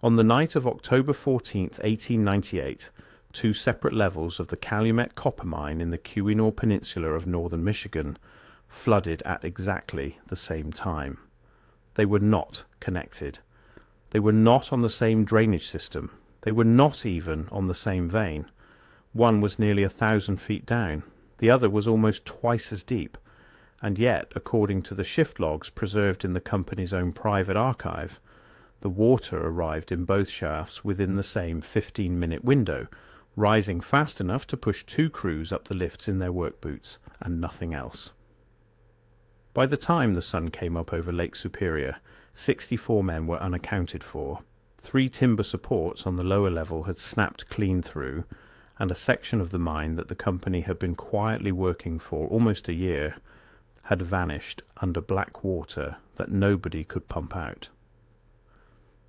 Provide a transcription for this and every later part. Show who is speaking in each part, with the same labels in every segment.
Speaker 1: On the night of October 14th, 1898, two separate levels of the Calumet copper mine in the Keweenaw Peninsula of northern Michigan flooded at exactly the same time. They were not connected. They were not on the same drainage system. They were not even on the same vein. One was nearly 1,000 feet down. The other was almost twice as deep. And yet, according to the shift logs preserved in the company's own private archive, the water arrived in both shafts within the same 15-minute window, rising fast enough to push two crews up the lifts in their work boots, and nothing else. By the time the sun came up over Lake Superior, 64 men were unaccounted for. 3 timber supports on the lower level had snapped clean through, and a section of the mine that the company had been quietly working for almost a year had vanished under black water that nobody could pump out.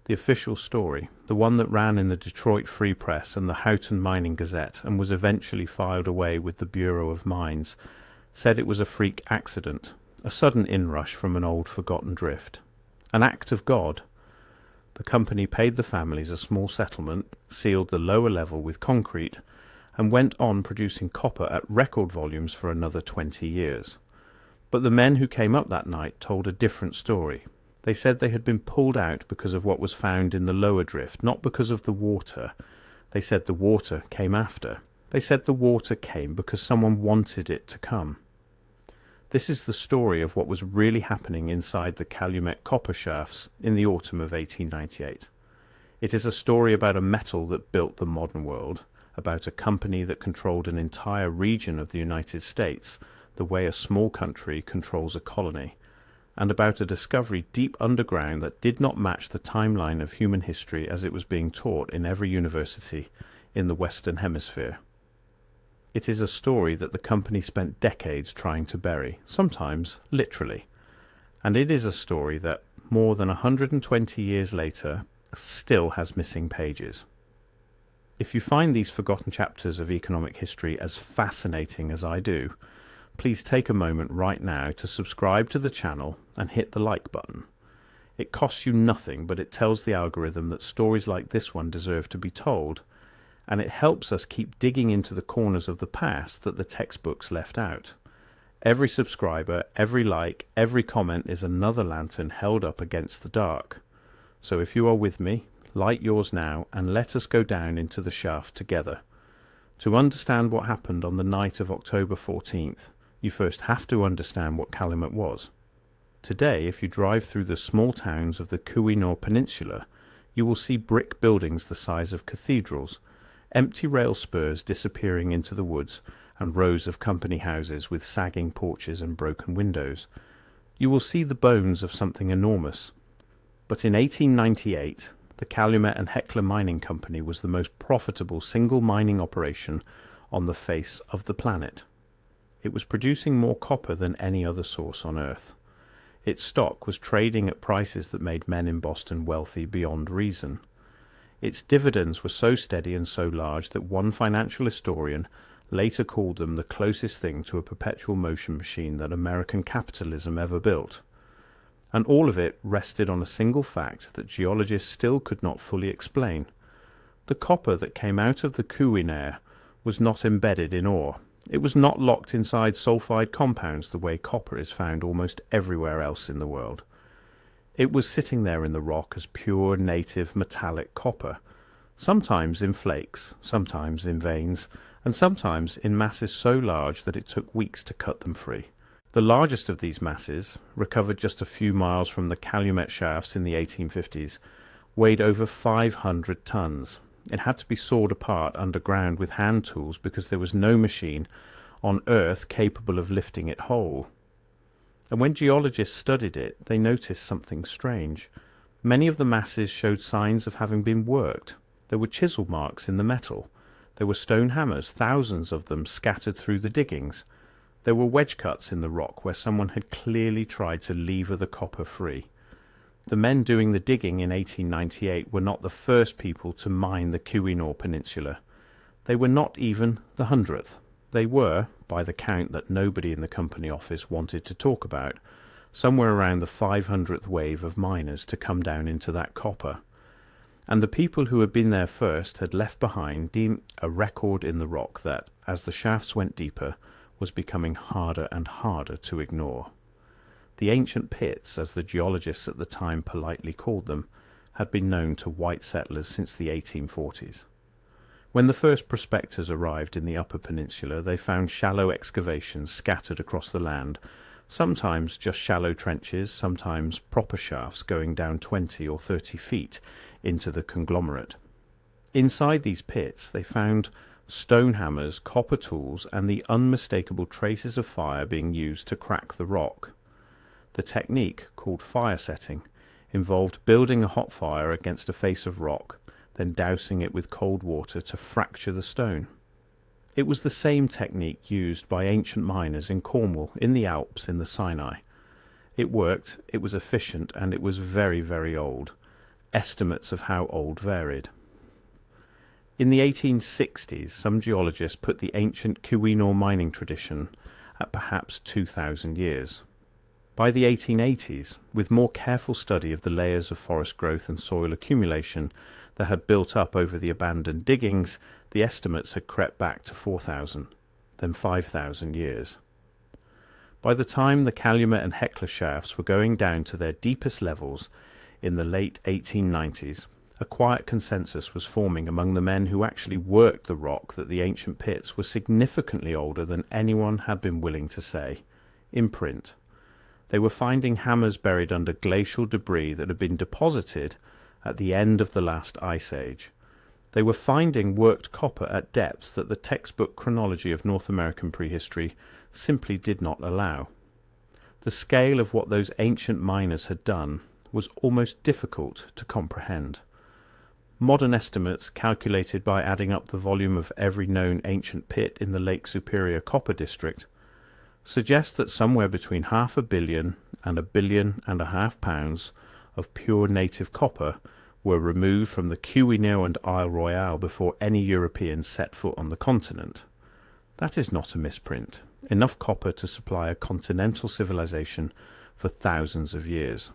Speaker 1: The official story, the one that ran in the Detroit Free Press and the Houghton Mining Gazette and was eventually filed away with the Bureau of Mines, said it was a freak accident, a sudden inrush from an old forgotten drift. An act of God. The company paid the families a small settlement, sealed the lower level with concrete, and went on producing copper at record volumes for another 20 years. But the men who came up that night told a different story. They said they had been pulled out because of what was found in the lower drift, not because of the water. They said the water came after. They said the water came because someone wanted it to come. This is the story of what was really happening inside the Calumet copper shafts in the autumn of 1898. It is a story about a metal that built the modern world, about a company that controlled an entire region of the United States, the way a small country controls a colony, and about a discovery deep underground that did not match the timeline of human history as it was being taught in every university in the Western Hemisphere. It is a story that the company spent decades trying to bury, sometimes literally, and it is a story that, more than 120 years later, still has missing pages. If you find these forgotten chapters of economic history as fascinating as I do, please take a moment right now to subscribe to the channel and hit the like button. It costs you nothing, but it tells the algorithm that stories like this one deserve to be told, and it helps us keep digging into the corners of the past that the textbooks left out. Every subscriber, every like, every comment is another lantern held up against the dark. So if you are with me, light yours now and let us go down into the shaft together. To understand what happened on the night of October 14th, you first have to understand what Calumet was. Today, if you drive through the small towns of the Keweenaw Peninsula, you will see brick buildings the size of cathedrals, empty rail spurs disappearing into the woods, and rows of company houses with sagging porches and broken windows. You will see the bones of something enormous. But in 1898, the Calumet and Hecla Mining Company was the most profitable single mining operation on the face of the planet. It was producing more copper than any other source on Earth. Its stock was trading at prices that made men in Boston wealthy beyond reason. Its dividends were so steady and so large that one financial historian later called them the closest thing to a perpetual motion machine that American capitalism ever built. And all of it rested on a single fact that geologists still could not fully explain. The copper that came out of the Keweenaw was not embedded in ore. It was not locked inside sulfide compounds the way copper is found almost everywhere else in the world. It was sitting there in the rock as pure, native, metallic copper, sometimes in flakes, sometimes in veins, and sometimes in masses so large that it took weeks to cut them free. The largest of these masses, recovered just a few miles from the Calumet shafts in the 1850s, weighed over 500 tons. It had to be sawed apart underground with hand tools because there was no machine on Earth capable of lifting it whole. And when geologists studied it, they noticed something strange. Many of the masses showed signs of having been worked. There were chisel marks in the metal. There were stone hammers, thousands of them scattered through the diggings. There were wedge cuts in the rock where someone had clearly tried to lever the copper free. The men doing the digging in 1898 were not the first people to mine the Keweenaw Peninsula. They were not even the 100th. They were, by the count that nobody in the company office wanted to talk about, somewhere around the 500th wave of miners to come down into that copper. and the people who had been there first had left behind a record in the rock that, as the shafts went deeper, was becoming harder and harder to ignore. The ancient pits, as the geologists at the time politely called them, had been known to white settlers since the 1840s. When the first prospectors arrived in the Upper Peninsula, they found shallow excavations scattered across the land, sometimes just shallow trenches, sometimes proper shafts going down 20 or 30 feet into the conglomerate. Inside these pits they found stone hammers, copper tools, and the unmistakable traces of fire being used to crack the rock. The technique, called fire setting, involved building a hot fire against a face of rock, then dousing it with cold water to fracture the stone. It was the same technique used by ancient miners in Cornwall, in the Alps, in the Sinai. It worked, it was efficient, and it was very, very old. Estimates of how old varied. In the 1860s, some geologists put the ancient Keweenaw mining tradition at perhaps 2,000 years. By the 1880s, with more careful study of the layers of forest growth and soil accumulation that had built up over the abandoned diggings, the estimates had crept back to 4,000, then 5,000 years. By the time the Calumet and Hecla shafts were going down to their deepest levels in the late 1890s, a quiet consensus was forming among the men who actually worked the rock that the ancient pits were significantly older than anyone had been willing to say. In print, they were finding hammers buried under glacial debris that had been deposited at the end of the last ice age. They were finding worked copper at depths that the textbook chronology of North American prehistory simply did not allow. The scale of what those ancient miners had done was almost difficult to comprehend. Modern estimates, calculated by adding up the volume of every known ancient pit in the Lake Superior copper district, suggest that somewhere between 500 million and 1.5 billion pounds of pure native copper were removed from the Keweenaw and Isle Royale before any Europeans set foot on the continent. That is not a misprint. Enough copper to supply a continental civilization for thousands of years.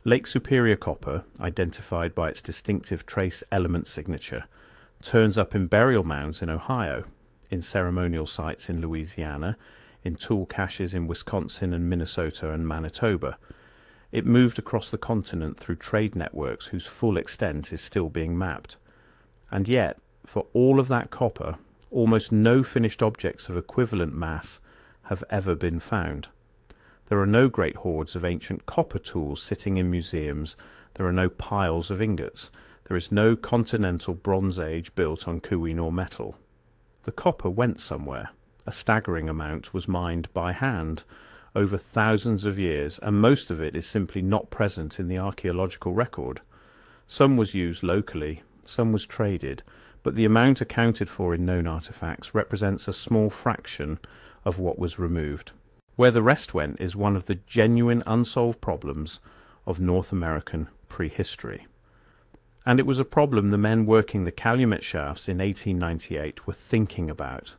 Speaker 1: Lake Superior copper, identified by its distinctive trace element signature, turns up in burial mounds in Ohio, in ceremonial sites in Louisiana, in tool caches in Wisconsin and Minnesota and Manitoba. It moved across the continent through trade networks whose full extent is still being mapped. And yet, for all of that copper, almost no finished objects of equivalent mass have ever been found. There are no great hoards of ancient copper tools sitting in museums. There are no piles of ingots. There is no continental Bronze Age built on Keweenaw metal. The copper went somewhere. A staggering amount was mined by hand over thousands of years, and most of it is simply not present in the archaeological record. Some was used locally, some was traded, but the amount accounted for in known artifacts represents a small fraction of what was removed. Where the rest went is one of the genuine unsolved problems of North American prehistory. And it was a problem the men working the Calumet shafts in 1898 were thinking about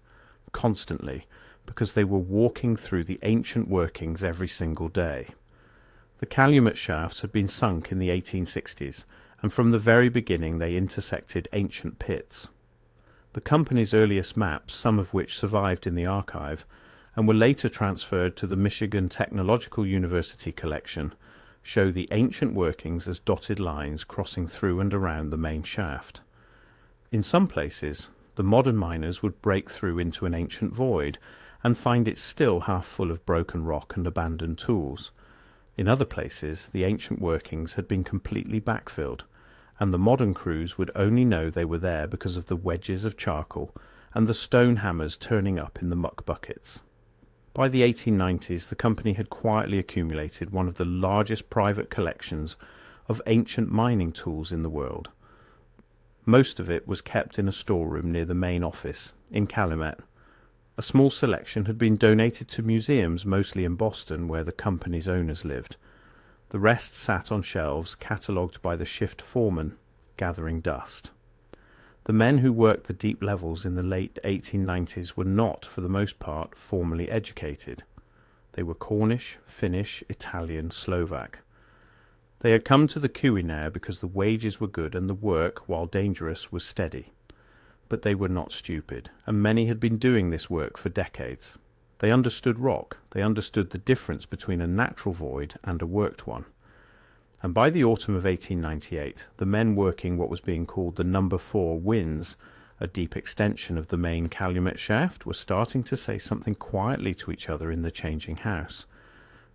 Speaker 1: constantly, because they were walking through the ancient workings every single day. The Calumet shafts had been sunk in the 1860s, and from the very beginning they intersected ancient pits. The company's earliest maps, some of which survived in the archive, and were later transferred to the Michigan Technological University collection, show the ancient workings as dotted lines crossing through and around the main shaft. In some places, the modern miners would break through into an ancient void and find it still half full of broken rock and abandoned tools. In other places, the ancient workings had been completely backfilled, and the modern crews would only know they were there because of the wedges of charcoal and the stone hammers turning up in the muck buckets. By the 1890s, the company had quietly accumulated one of the largest private collections of ancient mining tools in the world. Most of it was kept in a storeroom near the main office in Calumet. A small selection had been donated to museums, mostly in Boston, where the company's owners lived. The rest sat on shelves, catalogued by the shift foreman, gathering dust. The men who worked the deep levels in the late 1890s were not, for the most part, formally educated. They were Cornish, Finnish, Italian, Slovak. They had come to the Calumet because the wages were good and the work, while dangerous, was steady. But they were not stupid, and many had been doing this work for decades. They understood rock. They understood the difference between a natural void and a worked one. And by the autumn of 1898, the men working what was being called the Number 4 Winze, a deep extension of the main Calumet shaft, were starting to say something quietly to each other in the changing house.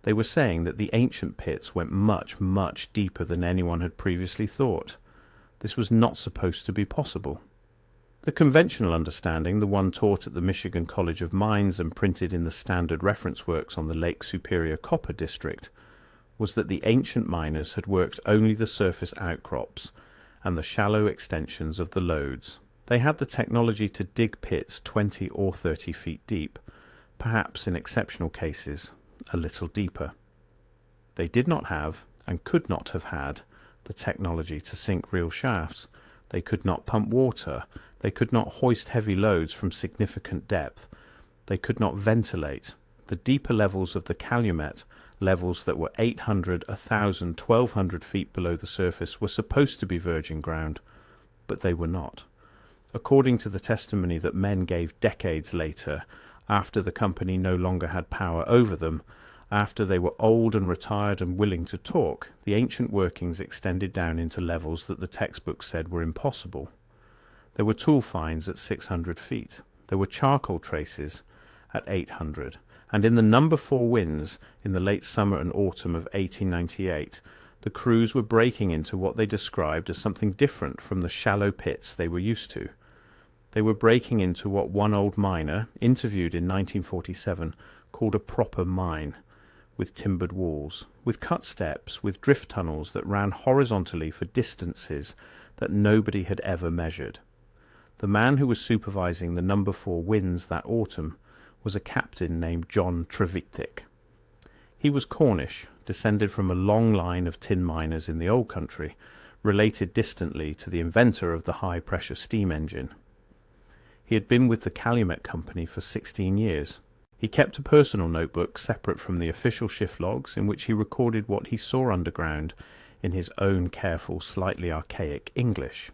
Speaker 1: They were saying that the ancient pits went much, much deeper than anyone had previously thought. This was not supposed to be possible. The conventional understanding, the one taught at the Michigan College of Mines and printed in the standard reference works on the Lake Superior Copper District, was that the ancient miners had worked only the surface outcrops and the shallow extensions of the lodes. They had the technology to dig pits 20 or 30 feet deep, perhaps in exceptional cases a little deeper. They did not have, and could not have had, the technology to sink real shafts. They could not pump water. They could not hoist heavy loads from significant depth. They could not ventilate. The deeper levels of the Calumet, levels that were 800, 1,000, 1,200 feet below the surface, were supposed to be virgin ground, but they were not. According to the testimony that men gave decades later, after the company no longer had power over them, after they were old and retired and willing to talk, the ancient workings extended down into levels that the textbooks said were impossible. There were tool finds at 600 feet. There were charcoal traces at 800. And in the Number 4 Winze, in the late summer and autumn of 1898, the crews were breaking into what they described as something different from the shallow pits they were used to. They were breaking into what one old miner, interviewed in 1947, called a proper mine, with timbered walls, with cut steps, with drift tunnels that ran horizontally for distances that nobody had ever measured. The man who was supervising the Number 4 Winze that autumn was a captain named John Trevithick. He was Cornish, descended from a long line of tin miners in the old country, related distantly to the inventor of the high-pressure steam engine. He had been with the Calumet Company for 16 years. He kept a personal notebook separate from the official shift logs, in which he recorded what he saw underground in his own careful, slightly archaic English.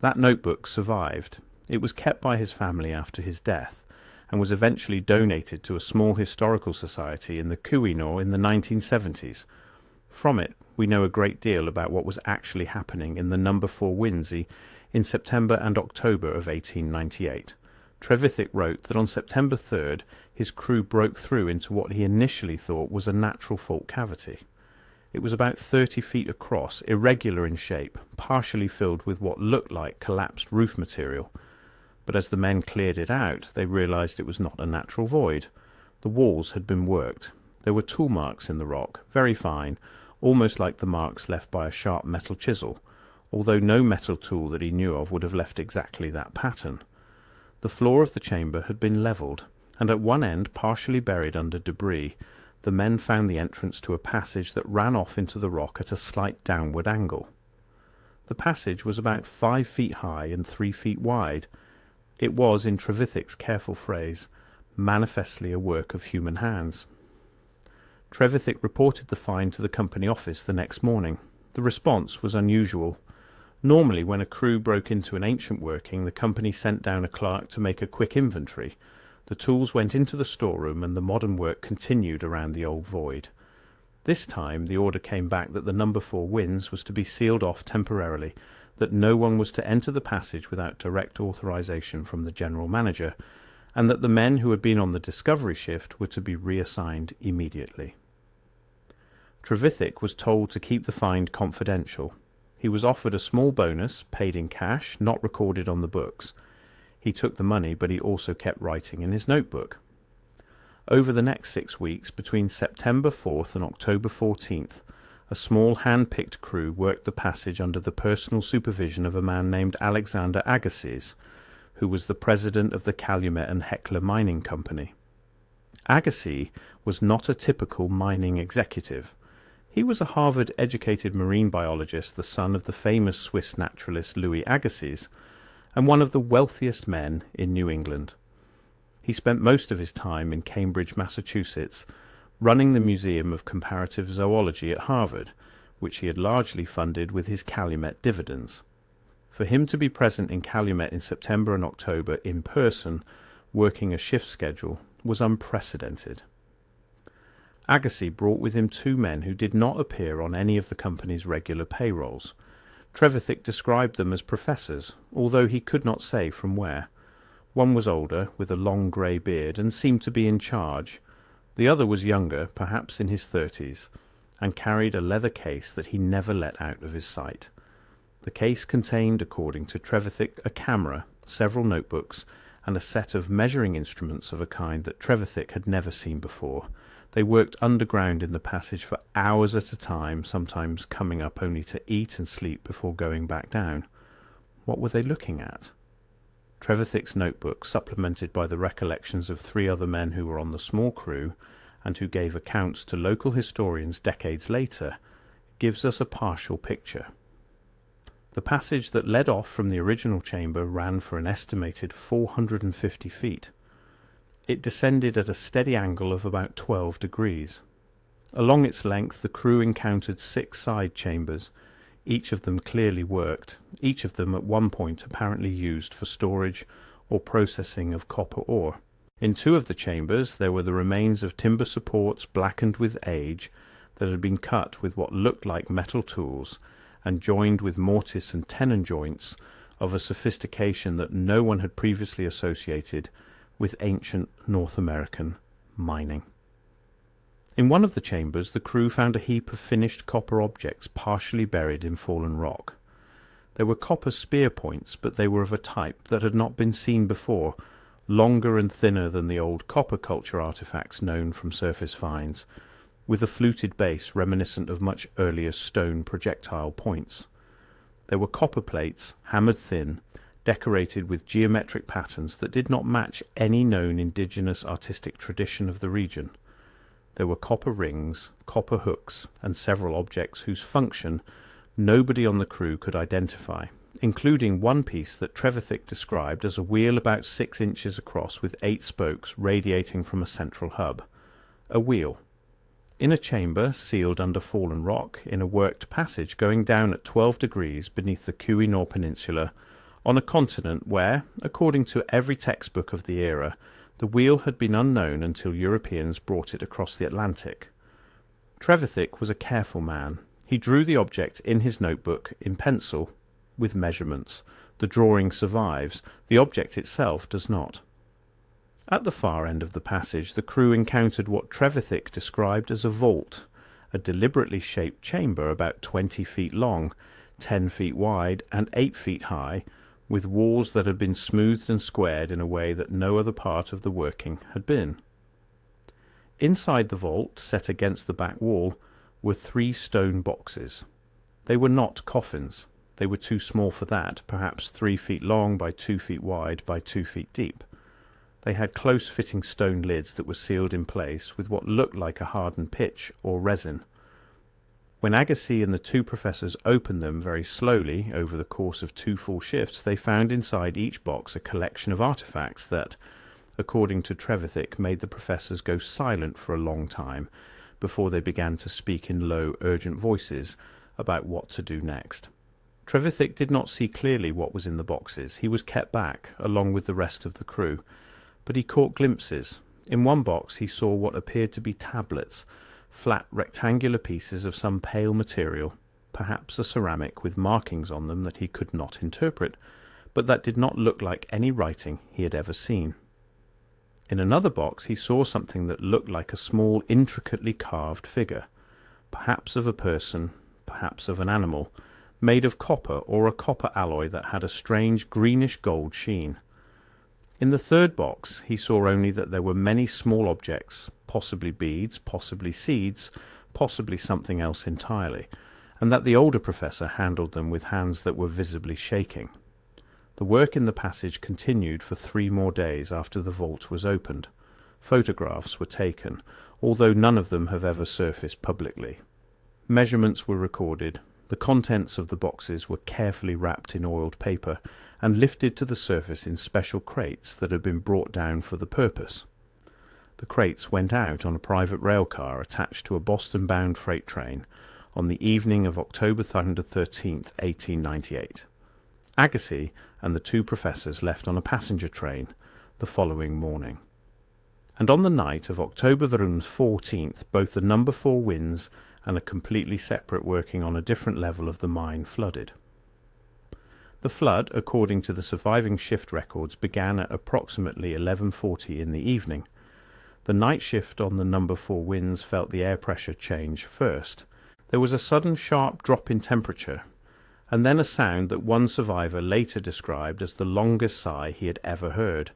Speaker 1: That notebook survived. It was kept by his family after his death, and was eventually donated to a small historical society in the Calumet in the 1970s. From it, we know a great deal about what was actually happening in the Number 4 Winze in September and October of 1898. Trevithick wrote that on September 3rd, his crew broke through into what he initially thought was a natural fault cavity. It was about 30 feet across, irregular in shape, partially filled with what looked like collapsed roof material. But as the men cleared it out, they realized it was not a natural void. The walls had been worked. There were tool marks in the rock, very fine, almost like the marks left by a sharp metal chisel, although no metal tool that he knew of would have left exactly that pattern. The floor of the chamber had been levelled, and at one end, partially buried under debris, the men found the entrance to a passage that ran off into the rock at a slight downward angle. The passage was about 5 feet high and 3 feet wide. It was, in Trevithick's careful phrase, manifestly a work of human hands. Trevithick reported the find to the company office the next morning. The response was unusual. Normally, when a crew broke into an ancient working, the company sent down a clerk to make a quick inventory. The tools went into the storeroom and the modern work continued around the old void. This time the order came back that the Number 4 Winze was to be sealed off temporarily, that no one was to enter the passage without direct authorization from the general manager, and that the men who had been on the discovery shift were to be reassigned immediately. Trevithick was told to keep the find confidential. He was offered a small bonus, paid in cash, not recorded on the books. He took the money, but he also kept writing in his notebook. Over the next 6 weeks, between September 4th and October 14th, a small hand-picked crew worked the passage under the personal supervision of a man named Alexander Agassiz, who was the president of the Calumet and Hecla Mining Company. Agassiz was not a typical mining executive. He was a Harvard-educated marine biologist, the son of the famous Swiss naturalist Louis Agassiz, and one of the wealthiest men in New England. He spent most of his time in Cambridge, Massachusetts, running the Museum of Comparative Zoology at Harvard, which he had largely funded with his Calumet dividends. For him to be present in Calumet in September and October in person, working a shift schedule, was unprecedented. Agassiz brought with him two men who did not appear on any of the company's regular payrolls. Trevithick described them as professors, although he could not say from where. One was older, with a long grey beard, and seemed to be in charge. The other was younger, perhaps in his 30s, and carried a leather case that he never let out of his sight. The case contained, according to Trevithick, a camera, several notebooks, and a set of measuring instruments of a kind that Trevithick had never seen before. They worked underground in the passage for hours at a time, sometimes coming up only to eat and sleep before going back down. What were they looking at? Trevithick's notebook, supplemented by the recollections of three other men who were on the small crew, and who gave accounts to local historians decades later, gives us a partial picture. The passage that led off from the original chamber ran for an estimated 450 feet. It descended at a steady angle of about 12 degrees. Along its length the crew encountered 6 side chambers, each of them clearly worked, each of them at one point apparently used for storage or processing of copper ore. In 2 of the chambers there were the remains of timber supports blackened with age that had been cut with what looked like metal tools and joined with mortise and tenon joints of a sophistication that no one had previously associated with ancient North American mining. In one of the chambers the crew found a heap of finished copper objects partially buried in fallen rock. There were copper spear points, but they were of a type that had not been seen before, longer and thinner than the old copper culture artifacts known from surface finds, with a fluted base reminiscent of much earlier stone projectile points. There were copper plates, hammered thin, decorated with geometric patterns that did not match any known indigenous artistic tradition of the region. There were copper rings, copper hooks, and several objects whose function nobody on the crew could identify, including one piece that Trevithick described as a wheel about 6 inches across with 8 spokes radiating from a central hub. A wheel. In a chamber, sealed under fallen rock, in a worked passage going down at 12 degrees beneath the Keweenaw Peninsula, on a continent where, according to every textbook of the era, the wheel had been unknown until Europeans brought it across the Atlantic. Trevithick was a careful man. He drew the object in his notebook in pencil, with measurements. The drawing survives. The object itself does not. At the far end of the passage the crew encountered what Trevithick described as a vault, a deliberately shaped chamber about 20 feet long, 10 feet wide, and 8 feet high, with walls that had been smoothed and squared in a way that no other part of the working had been. Inside the vault, set against the back wall, were 3 stone boxes. They were not coffins. They were too small for that, perhaps 3 feet long by 2 feet wide by 2 feet deep. They had close-fitting stone lids that were sealed in place with what looked like a hardened pitch or resin. When Agassiz and the 2 professors opened them very slowly over the course of 2 full shifts, they found inside each box a collection of artifacts that, according to Trevithick, made the professors go silent for a long time before they began to speak in low, urgent voices about what to do next. Trevithick did not see clearly what was in the boxes. He was kept back, along with the rest of the crew, but he caught glimpses. In one box he saw what appeared to be tablets, flat rectangular pieces of some pale material, perhaps a ceramic with markings on them that he could not interpret, but that did not look like any writing he had ever seen. In another box he saw something that looked like a small, intricately carved figure, perhaps of a person, perhaps of an animal, made of copper or a copper alloy that had a strange greenish gold sheen. In the third box he saw only that there were many small objects, possibly beads, possibly seeds, possibly something else entirely, and that the older professor handled them with hands that were visibly shaking. The work in the passage continued for 3 more days after the vault was opened. Photographs were taken, although none of them have ever surfaced publicly. Measurements were recorded. The contents of the boxes were carefully wrapped in oiled paper and lifted to the surface in special crates that had been brought down for the purpose. The crates went out on a private rail car attached to a Boston-bound freight train, on the evening of October 13th, 1898. Agassiz and the two professors left on a passenger train the following morning. And on the night of October 14th, both the number 4 winds and a completely separate working on a different level of the mine flooded. The flood, according to the surviving shift records, began at approximately 11:40 in the evening. The night shift on the number 4 winds felt the air pressure change first. There was a sudden sharp drop in temperature, and then a sound that one survivor later described as the longest sigh he had ever heard,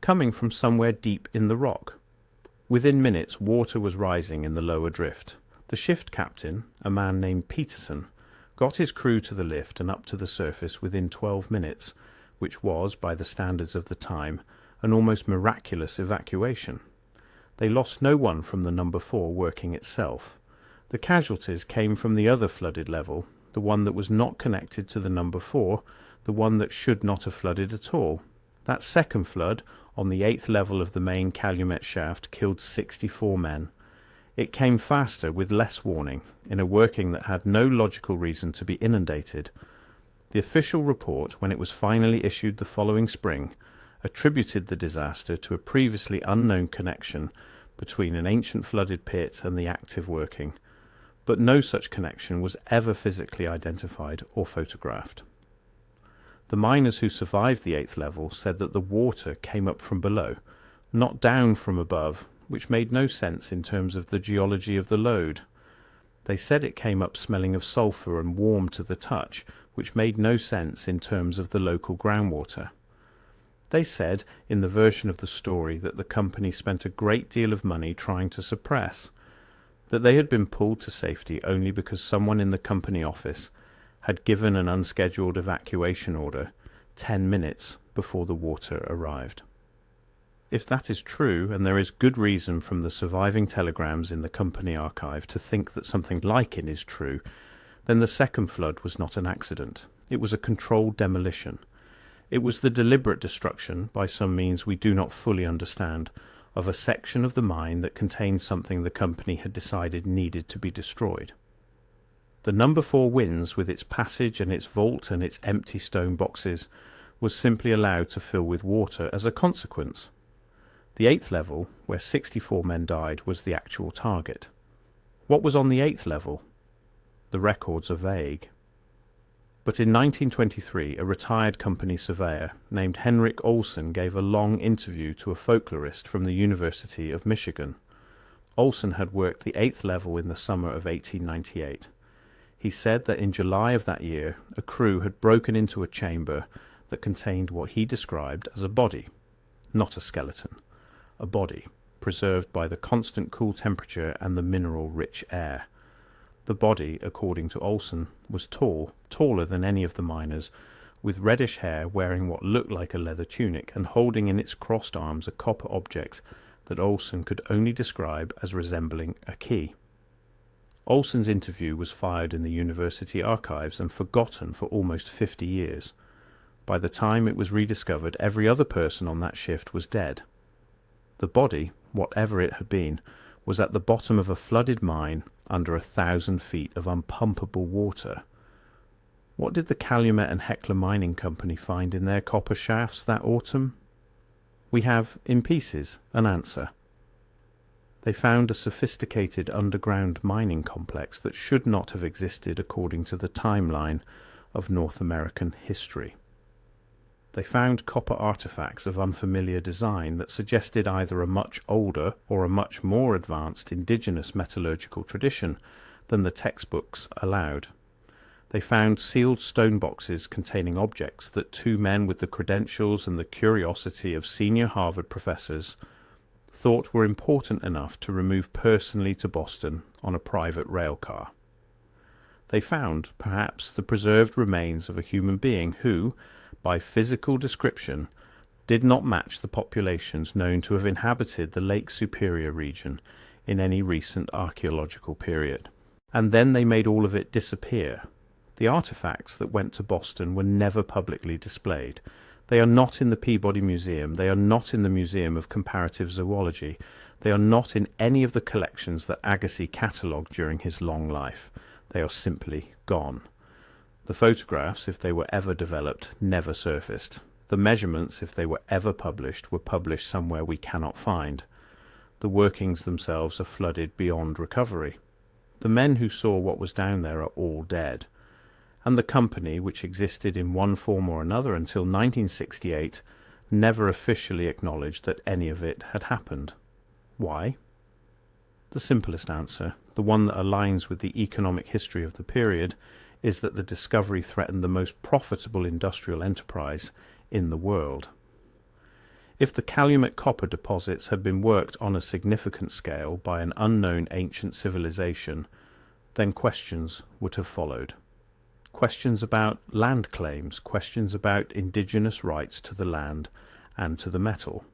Speaker 1: coming from somewhere deep in the rock. Within minutes, water was rising in the lower drift. The shift captain, a man named Peterson, got his crew to the lift and up to the surface within 12 minutes, which was, by the standards of the time, an almost miraculous evacuation. They lost no one from the number 4 working itself. The casualties came from the other flooded level, the one that was not connected to the number 4, the one that should not have flooded at all. That second flood, on the 8th level of the main Calumet shaft, killed 64 men. It came faster with less warning, in a working that had no logical reason to be inundated. The official report, when it was finally issued the following spring, attributed the disaster to a previously unknown connection between an ancient flooded pit and the active working, but no such connection was ever physically identified or photographed. The miners who survived the 8th level said that the water came up from below, not down from above, which made no sense in terms of the geology of the lode. They said it came up smelling of sulphur and warm to the touch, which made no sense in terms of the local groundwater. They said, in the version of the story that the company spent a great deal of money trying to suppress, that they had been pulled to safety only because someone in the company office had given an unscheduled evacuation order 10 minutes before the water arrived. If that is true, and there is good reason from the surviving telegrams in the company archive to think that something like it is true, then the second flood was not an accident. It was a controlled demolition. It was the deliberate destruction, by some means we do not fully understand, of a section of the mine that contained something the company had decided needed to be destroyed. The number 4 winds, with its passage and its vault and its empty stone boxes, was simply allowed to fill with water as a consequence. The 8th level, where 64 men died, was the actual target. What was on the 8th level? The records are vague. But in 1923, a retired company surveyor named Henrik Olsen gave a long interview to a folklorist from the University of Michigan. Olsen had worked the 8th level in the summer of 1898. He said that in July of that year, a crew had broken into a chamber that contained what he described as a body, not a skeleton, a body, preserved by the constant cool temperature and the mineral-rich air. The body, according to Olsen, was tall, taller than any of the miners, with reddish hair, wearing what looked like a leather tunic, and holding in its crossed arms a copper object that Olsen could only describe as resembling a key. Olsen's interview was filed in the university archives and forgotten for almost 50 years. By the time it was rediscovered, every other person on that shift was dead. The body, whatever it had been, was at the bottom of a flooded mine under 1,000 feet of unpumpable water. What did the Calumet and Hecla Mining Company find in their copper shafts that autumn? We have, in pieces, an answer. They found a sophisticated underground mining complex that should not have existed according to the timeline of North American history. They found copper artifacts of unfamiliar design that suggested either a much older or a much more advanced indigenous metallurgical tradition than the textbooks allowed. They found sealed stone boxes containing objects that 2 men with the credentials and the curiosity of senior Harvard professors thought were important enough to remove personally to Boston on a private rail car. They found, perhaps, the preserved remains of a human being who, by physical description, did not match the populations known to have inhabited the Lake Superior region in any recent archaeological period. And then they made all of it disappear. The artifacts that went to Boston were never publicly displayed. They are not in the Peabody Museum. They are not in the Museum of Comparative Zoology. They are not in any of the collections that Agassiz catalogued during his long life. They are simply gone. The photographs, if they were ever developed, never surfaced. The measurements, if they were ever published, were published somewhere we cannot find. The workings themselves are flooded beyond recovery. The men who saw what was down there are all dead. And the company, which existed in one form or another until 1968, never officially acknowledged that any of it had happened. Why? The simplest answer, the one that aligns with the economic history of the period, is that the discovery threatened the most profitable industrial enterprise in the world. If the Calumet copper deposits had been worked on a significant scale by an unknown ancient civilization, then questions would have followed. Questions about land claims, questions about indigenous rights to the land and to the metal.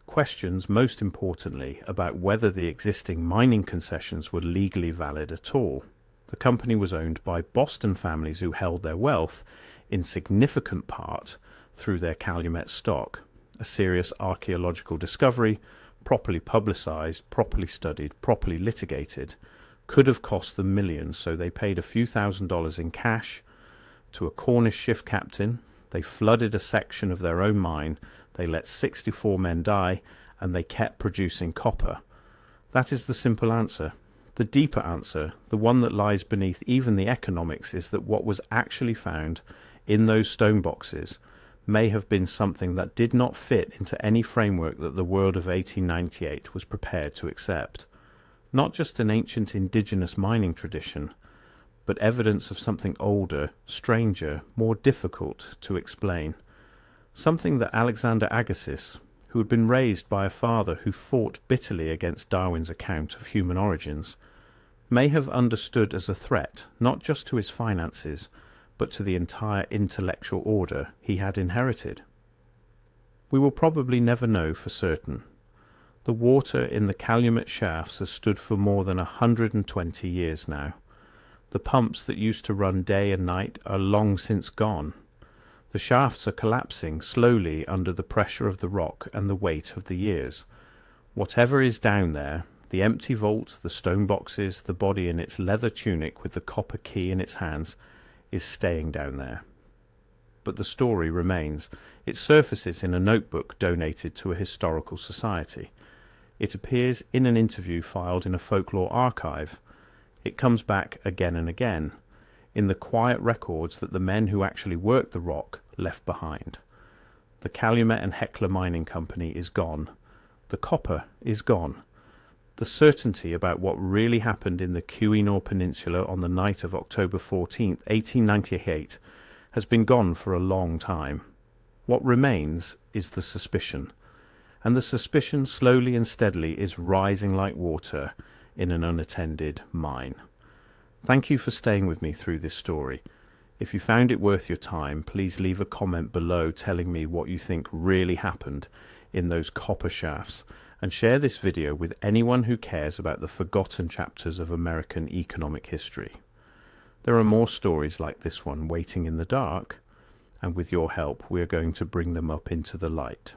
Speaker 1: Questions, most importantly, about whether the existing mining concessions were legally valid at all. The company was owned by Boston families who held their wealth, in significant part, through their Calumet stock. A serious archaeological discovery, properly publicized, properly studied, properly litigated, could have cost them millions, so they paid a few $1,000s in cash to a Cornish shift captain. They flooded a section of their own mine, they let 64 men die, and they kept producing copper. That is the simple answer. The deeper answer, the one that lies beneath even the economics, is that what was actually found in those stone boxes may have been something that did not fit into any framework that the world of 1898 was prepared to accept. Not just an ancient indigenous mining tradition, but evidence of something older, stranger, more difficult to explain. Something that Alexander Agassiz, who had been raised by a father who fought bitterly against Darwin's account of human origins, may have understood as a threat not just to his finances, but to the entire intellectual order he had inherited. We will probably never know for certain. The water in the Calumet shafts has stood for more than 120 years now. The pumps that used to run day and night are long since gone. The shafts are collapsing slowly under the pressure of the rock and the weight of the years. Whatever is down there, the empty vault, the stone boxes, the body in its leather tunic with the copper key in its hands, is staying down there. But the story remains. It surfaces in a notebook donated to a historical society. It appears in an interview filed in a folklore archive. It comes back again and again, in the quiet records that the men who actually worked the rock left behind. The Calumet and Hecla Mining Company is gone. The copper is gone. The certainty about what really happened in the Quinault Peninsula on the night of October 14, 1898, has been gone for a long time. What remains is the suspicion, and the suspicion slowly and steadily is rising like water in an unattended mine. Thank you for staying with me through this story. If you found it worth your time, please leave a comment below telling me what you think really happened in those copper shafts, and share this video with anyone who cares about the forgotten chapters of American economic history. There are more stories like this one waiting in the dark, and with your help we are going to bring them up into the light.